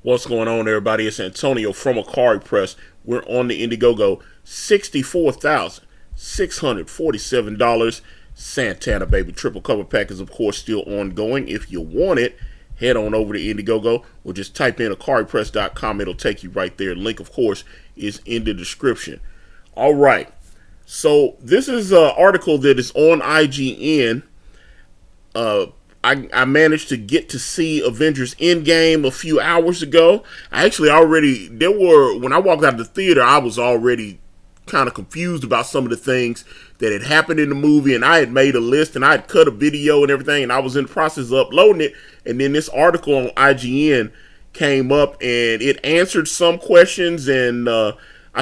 What's going on, everybody? It's Antonio from Akari Press. We're on the Indiegogo. $64,647. Santana Baby Triple Cover Pack is, of course, still ongoing. If you want it, head on over to Indiegogo or just type in AkariPress.com. It'll take you right there. Link, of course, is in the description. All right. So this is an article that is on IGN. I managed to get to see Avengers Endgame a few hours ago. When I walked out of the theater, I was already kind of confused about some of the things that had happened in the movie, and I had made a list, and I had cut a video and everything, and I was in the process of uploading it, and then this article on IGN came up, and it answered some questions, and I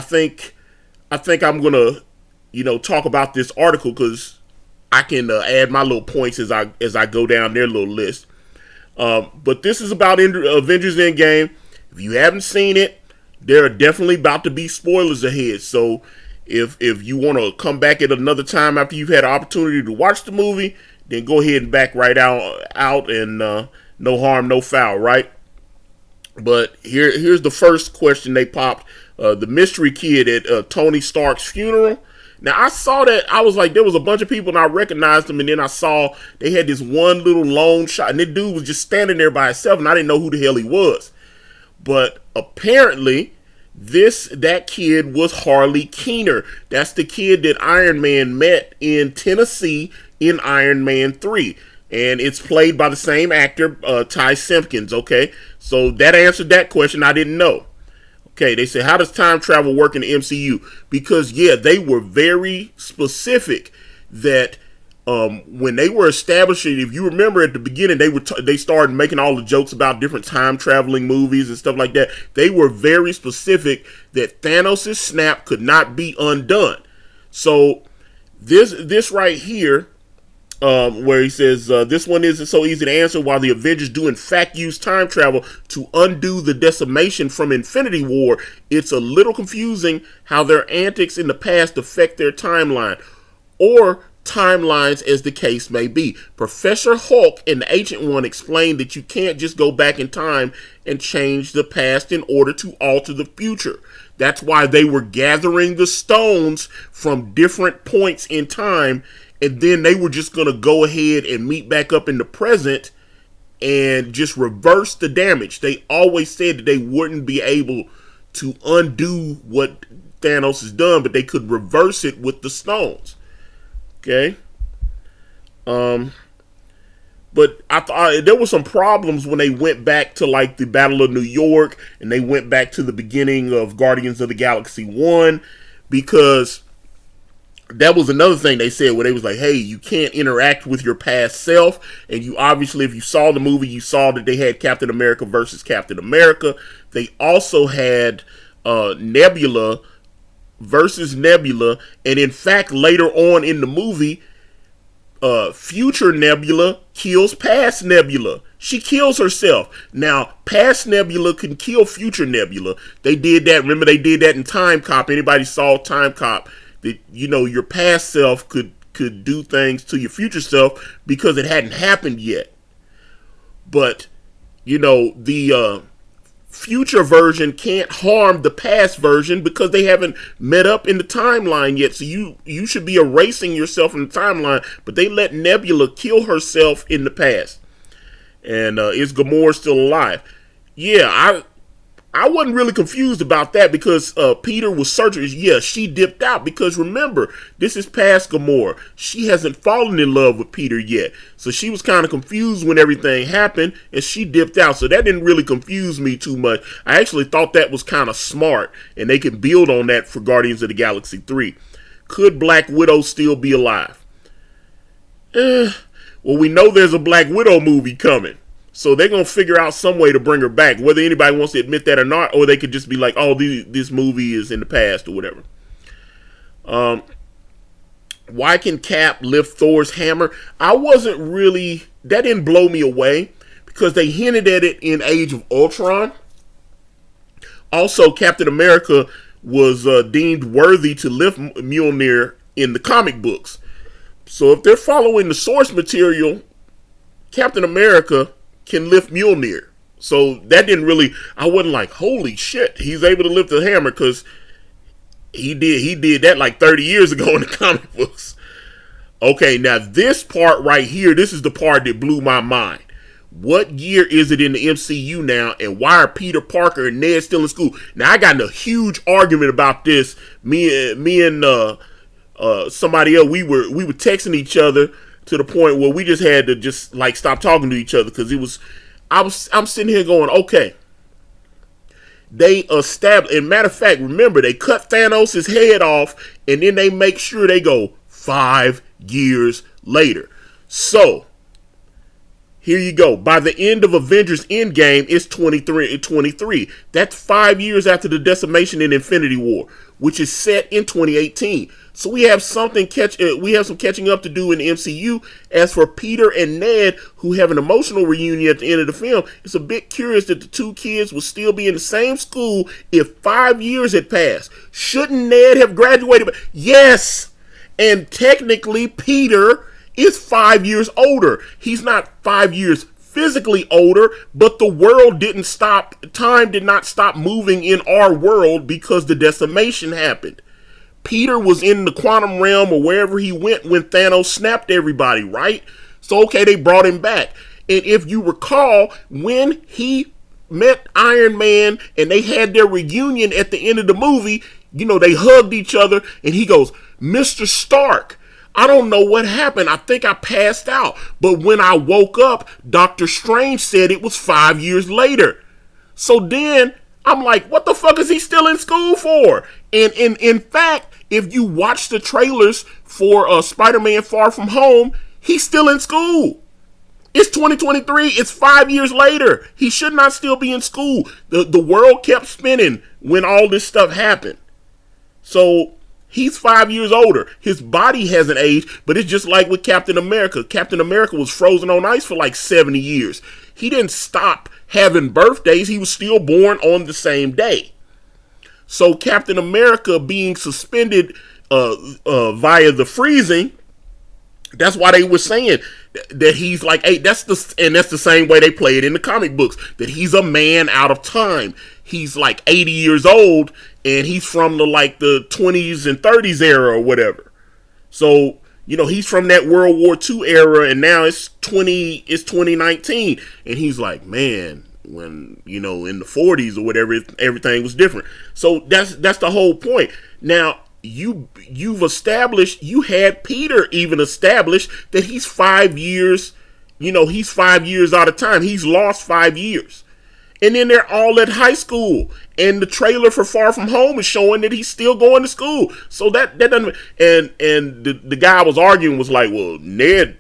think I'm gonna, talk about this article because I can add my little points as I go down their little list. But this is about Avengers Endgame. If you haven't seen it, there are definitely about to be spoilers ahead. So if you want to come back at another time after you've had an opportunity to watch the movie, then go ahead and back right out and no harm, no foul, right? But here's the first question they popped. The mystery kid at Tony Stark's funeral. Now, I saw that. I was like, there was a bunch of people, and I recognized them. And then I saw they had this one little lone shot, and this dude was just standing there by himself, and I didn't know who the hell he was. But apparently, that kid was Harley Keener. That's the kid that Iron Man met in Tennessee in Iron Man 3. And it's played by the same actor, Ty Simpkins, okay? So that answered that question. I didn't know. Okay, they say, how does time travel work in the MCU? Because, they were very specific that when they were establishing, if you remember at the beginning, they started making all the jokes about different time traveling movies and stuff like that. They were very specific that Thanos' snap could not be undone. So this right here, where he says, this one isn't so easy to answer. While the Avengers do in fact use time travel to undo the decimation from Infinity War, it's a little confusing how their antics in the past affect their timeline, or timelines as the case may be. Professor Hulk and the Ancient One explained that you can't just go back in time and change the past in order to alter the future. That's why they were gathering the stones from different points in time, and then they were just going to go ahead and meet back up in the present and just reverse the damage. They always said that they wouldn't be able to undo what Thanos has done, but they could reverse it with the stones. Okay? But I thought there were some problems when they went back to like the Battle of New York, and they went back to the beginning of Guardians of the Galaxy 1, because that was another thing they said, where they was like, hey, you can't interact with your past self. And you obviously, if you saw the movie, you saw that they had Captain America versus Captain America. They also had Nebula versus Nebula. And in fact, later on in the movie, future Nebula kills past Nebula. She kills herself. Now, past Nebula can kill future Nebula. They did that. Remember, they did that in Time Cop. Anybody saw Time Cop? That, your past self could do things to your future self because it hadn't happened yet. But, the future version can't harm the past version because they haven't met up in the timeline yet. So you should be erasing yourself from the timeline. But they let Nebula kill herself in the past. And is Gamora still alive? Yeah, I wasn't really confused about that because Peter was searching. Yeah, she dipped out because remember, this is past Gamora. She hasn't fallen in love with Peter yet. So she was kind of confused when everything happened and she dipped out. So that didn't really confuse me too much. I actually thought that was kind of smart and they can build on that for Guardians of the Galaxy 3. Could Black Widow still be alive? Well, we know there's a Black Widow movie coming. So they're going to figure out some way to bring her back, whether anybody wants to admit that or not, or they could just be like, oh, this movie is in the past or whatever. Why can Cap lift Thor's hammer? That didn't blow me away because they hinted at it in Age of Ultron. Also, Captain America was deemed worthy to lift Mjolnir in the comic books. So if they're following the source material, Captain America can lift Mjolnir. So that didn't really, I wasn't like, holy shit, he's able to lift the hammer, because he did that like 30 years ago in the comic books. Okay, now this part right here, this is the part that blew my mind. What year is it in the MCU now, and why are Peter Parker and Ned still in school? Now, I got in a huge argument about this. Me and somebody else, we were texting each other to the point where we just had to just like stop talking to each other, because I'm sitting here going, okay, they established, and matter of fact, remember, they cut Thanos' head off, and then they make sure they go 5 years later. So here you go. By the end of Avengers Endgame, it's 23. That's 5 years after the decimation in Infinity War, which is set in 2018. So we have some catching up to do in the MCU. As for Peter and Ned, who have an emotional reunion at the end of the film, it's a bit curious that the two kids will still be in the same school if 5 years had passed. Shouldn't Ned have graduated? Yes, and technically Peter is 5 years older. He's not 5 years physically older, but the world didn't stop. Time did not stop moving in our world because the decimation happened. Peter was in the quantum realm or wherever he went when Thanos snapped everybody, right? So, okay, they brought him back. And if you recall, when he met Iron Man and they had their reunion at the end of the movie, you know, they hugged each other and he goes, Mr. Stark, I don't know what happened. I think I passed out. But when I woke up, Doctor Strange said it was 5 years later. So then I'm like, what the fuck is he still in school for? And in fact, if you watch the trailers for Spider-Man Far From Home, he's still in school. It's 2023. It's 5 years later. He should not still be in school. The world kept spinning when all this stuff happened. So he's 5 years older. His body hasn't aged, but it's just like with Captain America. Captain America was frozen on ice for like 70 years. He didn't stop having birthdays. He was still born on the same day. So Captain America being suspended via the freezing, that's why they were saying that he's like, hey, that's the same way they play it in the comic books, that he's a man out of time. He's like 80 years old and he's from the 20s and 30s era or whatever. So, you know, he's from that World War II era, and now it's 2019, and he's like, man, when, you know, in the 40s or whatever, everything was different. So that's the whole point. Now, you've established, you had Peter even establish that he's 5 years, you know, he's 5 years out of time. He's lost 5 years. And then they're all at high school. And the trailer for Far From Home is showing that he's still going to school. So that doesn't, and the guy I was arguing was like, well, Ned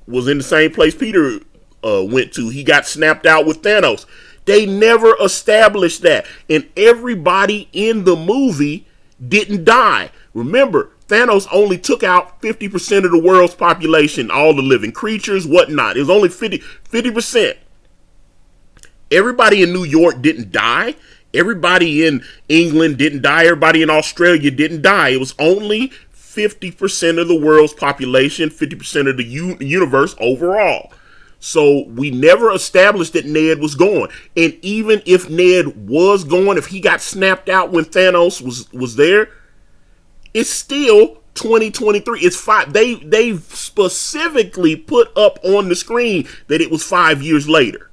was in the same place Peter went to. He got snapped out with Thanos. They never established that. And everybody in the movie didn't die. Remember, Thanos only took out 50% of the world's population, all the living creatures, whatnot. It was only 50%. Everybody in New York didn't die. Everybody in England didn't die. Everybody in Australia didn't die. It was only 50% of the world's population, 50% of the universe overall. So we never established that Ned was gone. And even if Ned was gone, if he got snapped out when Thanos was there, it's still 2023. It's five. They specifically put up on the screen that it was 5 years later.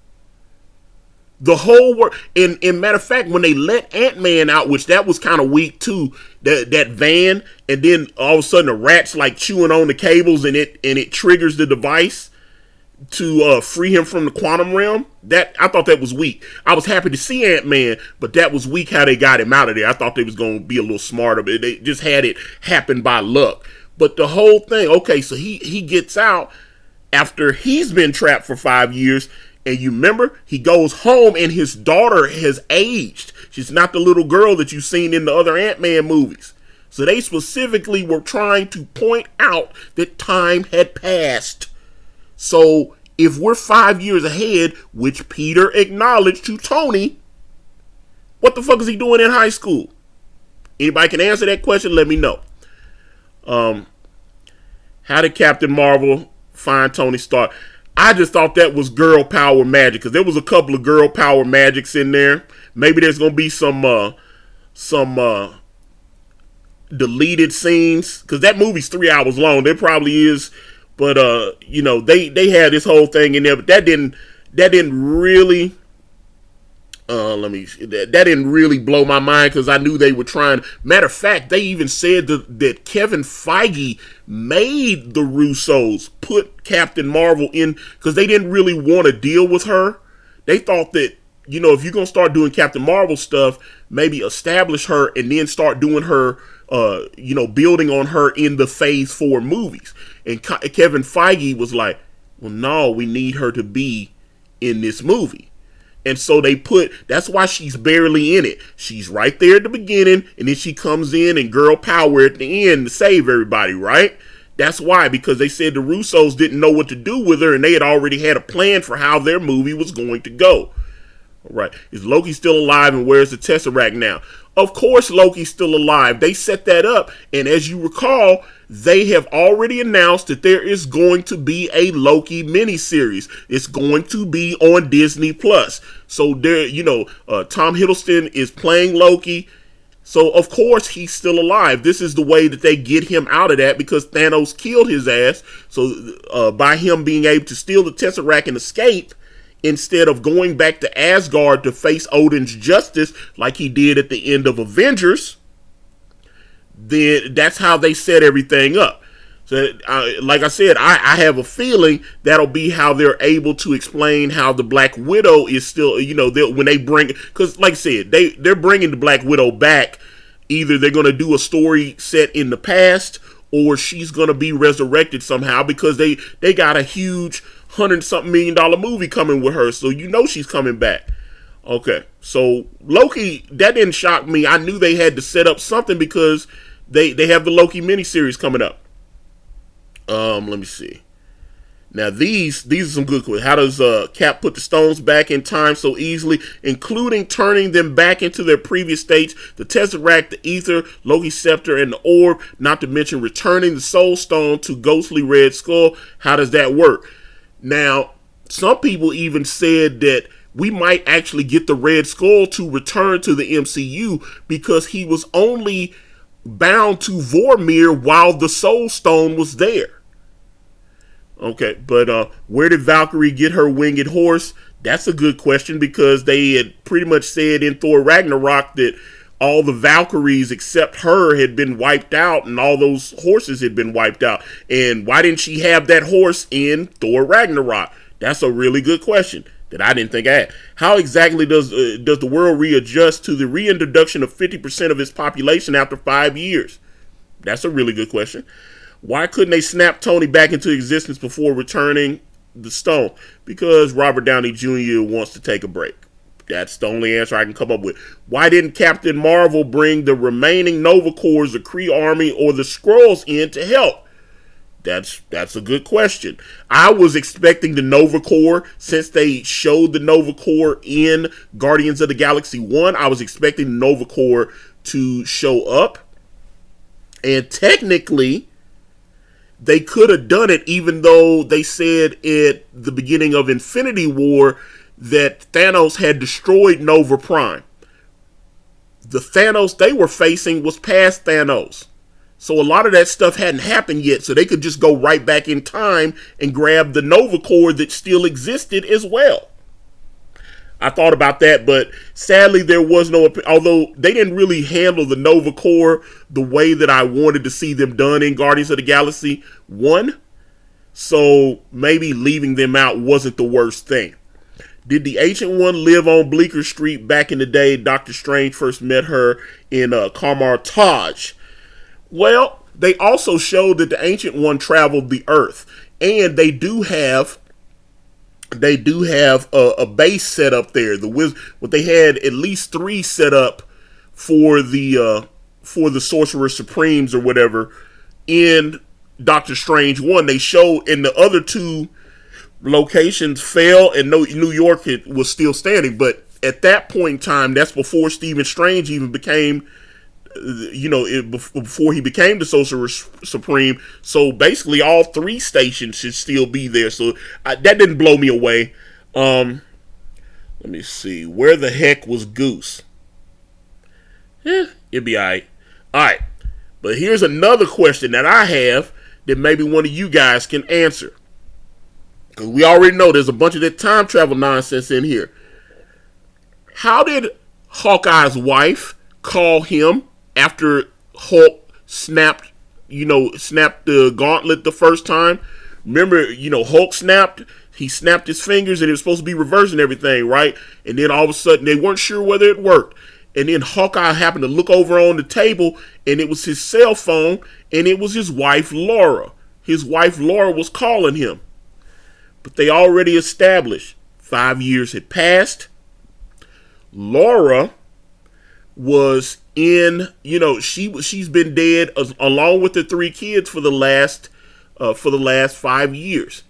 The whole world, and matter of fact, when they let Ant-Man out, which that was kind of weak too, that van, and then all of a sudden the rat's like chewing on the cables, and it triggers the device to free him from the quantum realm. That, I thought that was weak. I was happy to see Ant-Man, but that was weak how they got him out of there. I thought they was going to be a little smarter, but they just had it happen by luck. But the whole thing, okay, so he gets out after he's been trapped for 5 years. And you remember, he goes home and his daughter has aged. She's not the little girl that you've seen in the other Ant-Man movies. So they specifically were trying to point out that time had passed. So if we're 5 years ahead, which Peter acknowledged to Tony, what the fuck is he doing in high school? Anybody can answer that question? Let me know. How did Captain Marvel find Tony Stark? I just thought that was girl power magic because there was a couple of girl power magics in there. Maybe there's gonna be some deleted scenes because that movie's 3 hours long. There probably is, but they had this whole thing in there, but that didn't really. That didn't really blow my mind because I knew they were trying. Matter of fact, they even said that Kevin Feige made the Russos put Captain Marvel in because they didn't really want to deal with her. They thought that, if you're going to start doing Captain Marvel stuff, maybe establish her and then start doing her, building on her in the Phase 4 movies. And Kevin Feige was like, well, no, we need her to be in this movie. And so that's why she's barely in it. She's right there at the beginning, and then she comes in and girl power at the end to save everybody, right? That's why, because they said the Russos didn't know what to do with her, and they had already had a plan for how their movie was going to go. All right. Is Loki still alive, and where's the Tesseract now? Of course Loki's still alive. They set that up, and as you recall, they have already announced that there is going to be a Loki miniseries. It's going to be on Disney Plus. So there, Tom Hiddleston is playing Loki. So of course he's still alive. This is the way that they get him out of that because Thanos killed his ass. So by him being able to steal the Tesseract and escape, instead of going back to Asgard to face Odin's justice like he did at the end of Avengers, then that's how they set everything up. So, like I said, I have a feeling that'll be how they're able to explain how the Black Widow is still, when they bring, because like I said, they're bringing the Black Widow back. Either they're going to do a story set in the past, or she's going to be resurrected somehow because they got a huge $100-something million movie coming with her. So she's coming back. Okay. So Loki, that didn't shock me. I knew they had to set up something because they have the Loki miniseries coming up. Let me see. Now these are some good questions. How does Cap put the stones back in time so easily, including turning them back into their previous states? The Tesseract, the Ether, Loki's scepter, and the orb, not to mention returning the Soul Stone to Ghostly Red Skull. How does that work? Now, some people even said that we might actually get the Red Skull to return to the MCU because he was only bound to Vormir while the Soul Stone was there. Okay, but where did Valkyrie get her winged horse? That's a good question because they had pretty much said in Thor Ragnarok that all the Valkyries except her had been wiped out and all those horses had been wiped out. And why didn't she have that horse in Thor Ragnarok? That's a really good question that I didn't think I had. How exactly does the world readjust to the reintroduction of 50% of its population after 5 years? That's a really good question. Why couldn't they snap Tony back into existence before returning the stone? Because Robert Downey Jr. wants to take a break. That's the only answer I can come up with. Why didn't Captain Marvel bring the remaining Nova Corps, the Kree Army, or the Skrulls in to help? That's a good question. I was expecting the Nova Corps, since they showed the Nova Corps in Guardians of the Galaxy 1, I was expecting the Nova Corps to show up. And technically, they could have done it, even though they said at the beginning of Infinity War that Thanos had destroyed Nova Prime. The Thanos they were facing was past Thanos. So a lot of that stuff hadn't happened yet, so they could just go right back in time and grab the Nova Corps that still existed as well. I thought about that, but sadly there was no, although they didn't really handle the Nova Corps the way that I wanted to see them done in Guardians of the Galaxy 1. So maybe leaving them out wasn't the worst thing. Did the Ancient One live on Bleecker Street back in the day Doctor Strange first met her in Kamar Taj? Well, they also showed that the Ancient One traveled the Earth, and they do have a base set up there. What they had at least 3 set up for the Sorcerer Supremes or whatever in Doctor Strange 1. They showed in the other 2 locations fell and New York was still standing, but at that point in time, that's before Stephen Strange even became before he became the Sorcerer Supreme. So basically, all three stations should still be there. So that didn't blow me away. Let me see. Where the heck was Goose? It'd be alright. Alright. But here's another question that I have that maybe one of you guys can answer. Because we already know there's a bunch of that time travel nonsense in here. How did Hawkeye's wife call him after Hulk snapped the gauntlet the first time? Remember, Hulk snapped. He snapped his fingers and it was supposed to be reversing everything, right? And then all of a sudden they weren't sure whether it worked. And then Hawkeye happened to look over on the table and it was his cell phone and it was his wife, Laura. His wife, Laura, was calling him. But they already established 5 years had passed. Laura was in, she's been dead along with the 3 kids for the last 5 years.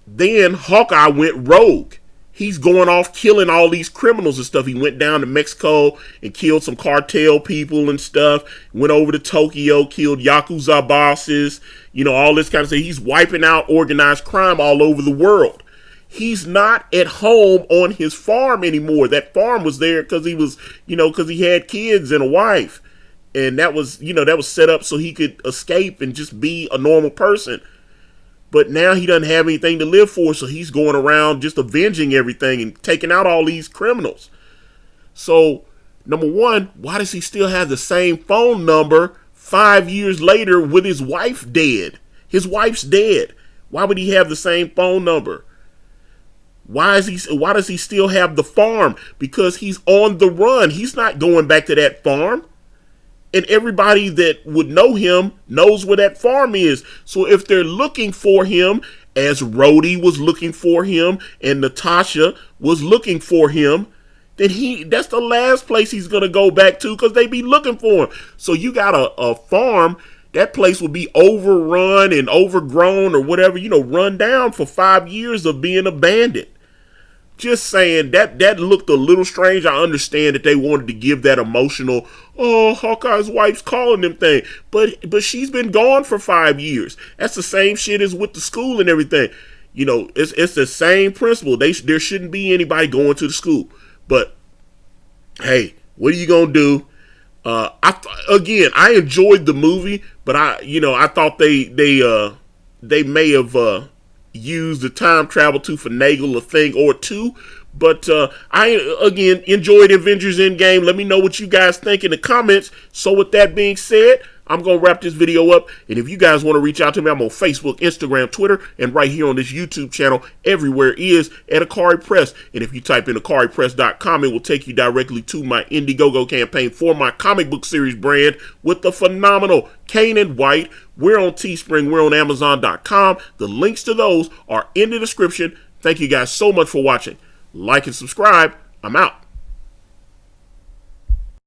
Then Hawkeye went rogue. He's going off killing all these criminals and stuff. He went down to Mexico and killed some cartel people and stuff. Went over to Tokyo, killed Yakuza bosses, all this kind of stuff. He's wiping out organized crime all over the world. He's not at home on his farm anymore. That farm was there because he was, because he had kids and a wife. And that was set up so he could escape and just be a normal person. But now he doesn't have anything to live for, so he's going around just avenging everything and taking out all these criminals. So, number one, why does he still have the same phone number 5 years later with his wife dead? His wife's dead. Why would he have the same phone number? Why does he still have the farm? Because he's on the run. He's not going back to that farm. And everybody that would know him knows where that farm is. So if they're looking for him, as Rhodey was looking for him and Natasha was looking for him, then that's the last place he's going to go back to because they be looking for him. So you got a farm, that place will be overrun and overgrown or whatever, run down for 5 years of being abandoned. Just saying, that looked a little strange. I understand that they wanted to give that emotional, Hawkeye's wife's calling them thing. But she's been gone for 5 years. That's the same shit as with the school and everything. It's the same principle. There shouldn't be anybody going to the school. But, hey, what are you going to do? I enjoyed the movie, but I thought they may have use the time travel to finagle a thing or two. But I, again, enjoyed Avengers Endgame. Let me know what you guys think in the comments. So with that being said, I'm going to wrap this video up. And if you guys want to reach out to me, I'm on Facebook, Instagram, Twitter, and right here on this YouTube channel. Everywhere is at Akari Press. And if you type in AkariPress.com, it will take you directly to my Indiegogo campaign for my comic book series brand with the phenomenal Kanan White. We're on Teespring. We're on Amazon.com. The links to those are in the description. Thank you guys so much for watching. Like and subscribe. I'm out.